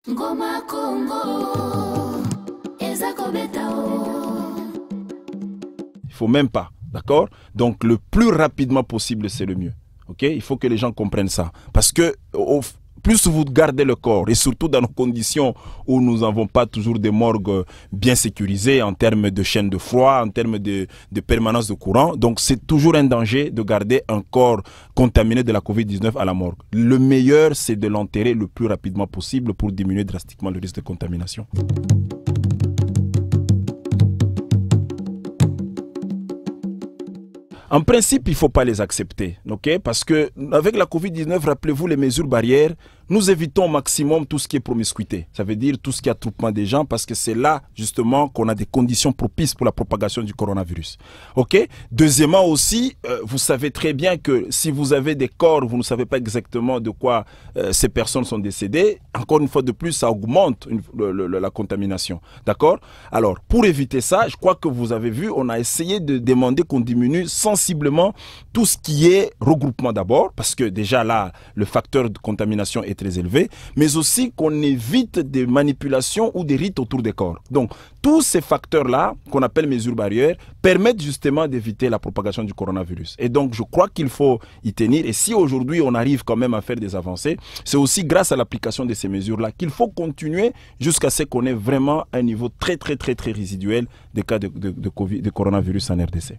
Ngoma Congo, ezako betao. Il faut même pas, d'accord? Donc le plus rapidement possible, c'est le mieux. Ok? Il faut que les gens comprennent ça. Parce que plus vous gardez le corps, et surtout dans nos conditions où nous n'avons pas toujours des morgues bien sécurisées en termes de chaîne de froid, en termes de permanence de courant, donc c'est toujours un danger de garder un corps contaminé de la Covid-19 à la morgue. Le meilleur, c'est de l'enterrer le plus rapidement possible pour diminuer drastiquement le risque de contamination. En principe, il ne faut pas les accepter, okay? Parce que avec la Covid-19, rappelez-vous les mesures barrières, nous évitons au maximum tout ce qui est promiscuité. Ça veut dire tout ce qui est attroupement des gens, parce que c'est là justement qu'on a des conditions propices pour la propagation du coronavirus. Okay? Deuxièmement aussi, vous savez très bien que si vous avez des corps, vous ne savez pas exactement de quoi ces personnes sont décédées. Encore une fois de plus, ça augmente la contamination. D'accord? Alors, pour éviter ça, je crois que vous avez vu, on a essayé de demander qu'on diminue sensiblement tout ce qui est regroupement d'abord, parce que déjà là, le facteur de contamination est très élevé, mais aussi qu'on évite des manipulations ou des rites autour des corps. Donc, tous ces facteurs-là, qu'on appelle mesures barrières, permettent justement d'éviter la propagation du coronavirus. Et donc, je crois qu'il faut y tenir. Et si aujourd'hui, on arrive quand même à faire des avancées, c'est aussi grâce à l'application de ces mesures-là qu'il faut continuer jusqu'à ce qu'on ait vraiment un niveau très résiduel des cas de coronavirus en RDC.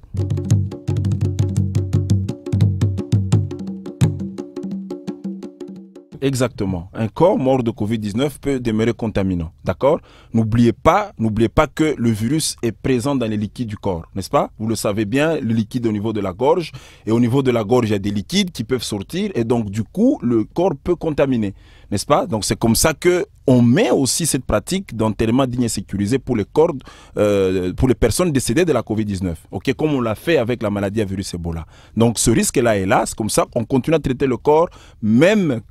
Exactement. Un corps mort de Covid-19 peut demeurer contaminant. D'accord? N'oubliez pas que le virus est présent dans les liquides du corps, n'est-ce pas? Vous le savez bien, le liquide au niveau de la gorge. Et au niveau de la gorge, il y a des liquides qui peuvent sortir. Et donc, du coup, le corps peut contaminer, n'est-ce pas? Donc, c'est comme ça que on met aussi cette pratique d'enterrement digne et sécurisé pour les corps, pour les personnes décédées de la Covid-19. Ok, comme on l'a fait avec la maladie à virus Ebola. Donc, ce risque-là est là. C'est comme ça qu'on continue à traiter le corps, même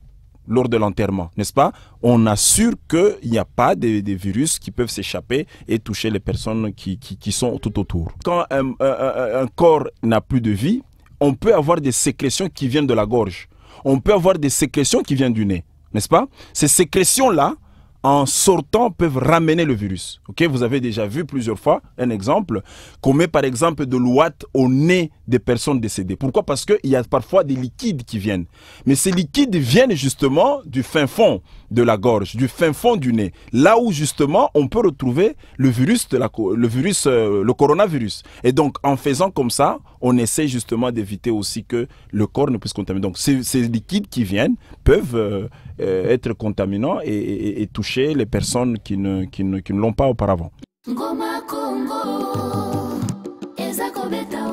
lors de l'enterrement, n'est-ce pas? On assure qu'il n'y a pas des virus qui peuvent s'échapper et toucher les personnes qui sont tout autour. Quand un corps n'a plus de vie, on peut avoir des sécrétions qui viennent de la gorge. On peut avoir des sécrétions qui viennent du nez, n'est-ce pas? Ces sécrétions-là, en sortant, peuvent ramener le virus. Okay? Vous avez déjà vu plusieurs fois un exemple qu'on met par exemple de l'ouate au nez des personnes décédées. Pourquoi? Parce qu'il y a parfois des liquides qui viennent. Mais ces liquides viennent justement du fin fond de la gorge, du fin fond du nez. Là où justement on peut retrouver le virus, le coronavirus. Et donc en faisant comme ça, on essaie justement d'éviter aussi que le corps ne puisse contaminer. Donc ces liquides qui viennent peuvent être contaminants et toucher les personnes qui ne l'ont pas auparavant. Ngoma Congo, ezako betao.